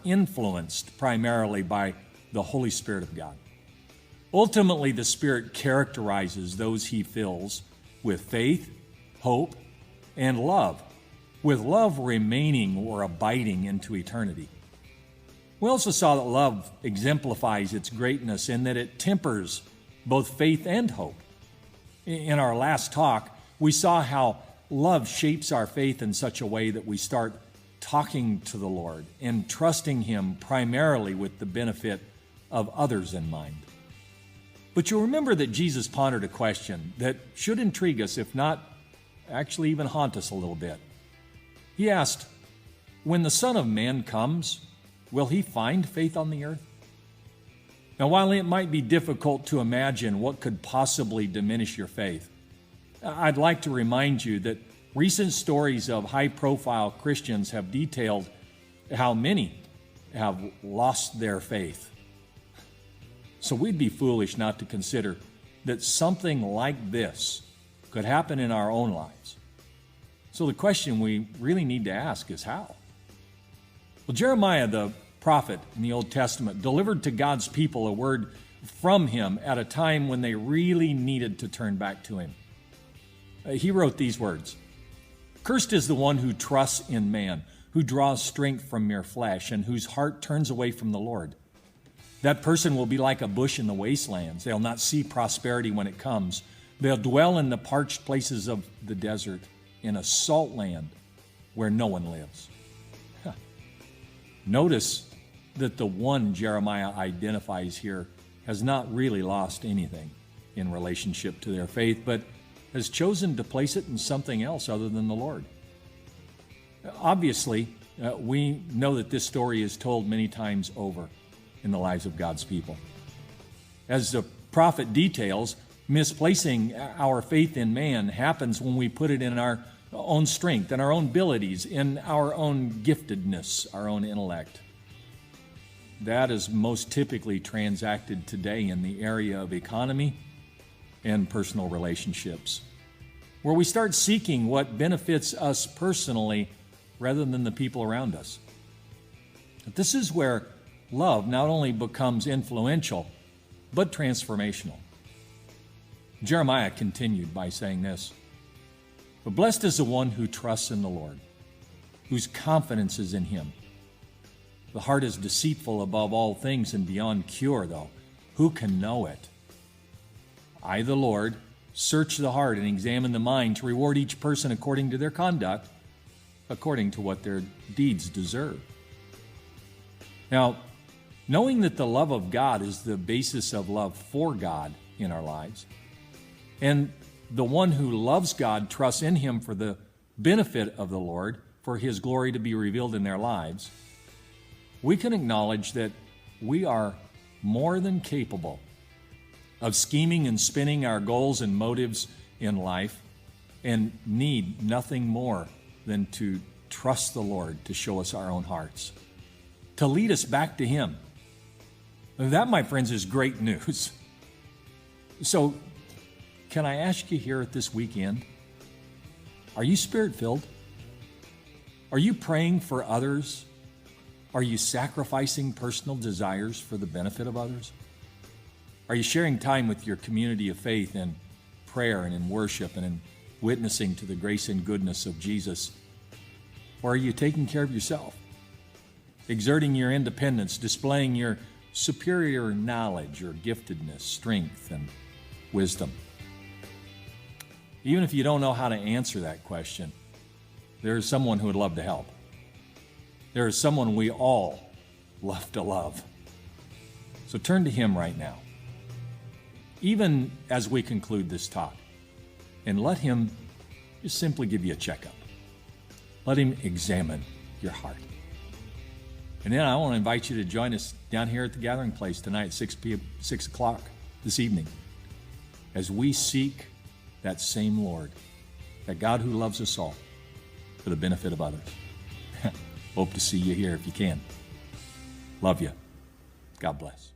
influenced primarily by the Holy Spirit of God. Ultimately, the Spirit characterizes those He fills with faith, hope, and love, with love remaining or abiding into eternity. We also saw that love exemplifies its greatness in that it tempers both faith and hope. In our last talk, we saw how love shapes our faith in such a way that we start talking to the Lord and trusting Him primarily with the benefit of others in mind. But you'll remember that Jesus pondered a question that should intrigue us, if not actually even haunt us a little bit. He asked, "When the Son of Man comes, will He find faith on the earth?" Now, while it might be difficult to imagine what could possibly diminish your faith, I'd like to remind you that recent stories of high-profile Christians have detailed how many have lost their faith. So we'd be foolish not to consider that something like this could happen in our own lives. So the question we really need to ask is how? Well, Jeremiah, the prophet in the Old Testament, delivered to God's people a word from him at a time when they really needed to turn back to Him. He wrote these words, "Cursed is the one who trusts in man, who draws strength from mere flesh, and whose heart turns away from the Lord. That person will be like a bush in the wastelands. They'll not see prosperity when it comes. They'll dwell in the parched places of the desert, in a salt land where no one lives." Notice that the one Jeremiah identifies here has not really lost anything in relationship to their faith, but has chosen to place it in something else other than the Lord. Obviously, we know that this story is told many times over in the lives of God's people. As the prophet details, misplacing our faith in man happens when we put it in our own strength, in our own abilities, in our own giftedness, our own intellect. That is most typically transacted today in the area of economy and personal relationships, where we start seeking what benefits us personally rather than the people around us. But this is where love not only becomes influential, but transformational. Jeremiah continued by saying this, "But blessed is the one who trusts in the Lord, whose confidence is in Him. The heart is deceitful above all things and beyond cure, though. Who can know it? I, the Lord, search the heart and examine the mind to reward each person according to their conduct, according to what their deeds deserve." Now, knowing that the love of God is the basis of love for God in our lives, and the one who loves God trusts in Him for the benefit of the Lord, for His glory to be revealed in their lives, we can acknowledge that we are more than capable of scheming and spinning our goals and motives in life, and need nothing more than to trust the Lord to show us our own hearts, to lead us back to Him. That, my friends, is great news. So, can I ask you here at this weekend, are you Spirit-filled? Are you praying for others? Are you sacrificing personal desires for the benefit of others? Are you sharing time with your community of faith in prayer and in worship and in witnessing to the grace and goodness of Jesus? Or are you taking care of yourself, exerting your independence, displaying your superior knowledge or giftedness, strength, and wisdom? Even if you don't know how to answer that question, there is someone who would love to help. There is someone we all love to love. So turn to Him right now, even as we conclude this talk, and let Him just simply give you a checkup. Let Him examine your heart. And then I want to invite you to join us down here at the gathering place tonight at 6 o'clock this evening, as we seek that same Lord, that God who loves us all for the benefit of others. Hope to see you here if you can. Love you. God bless.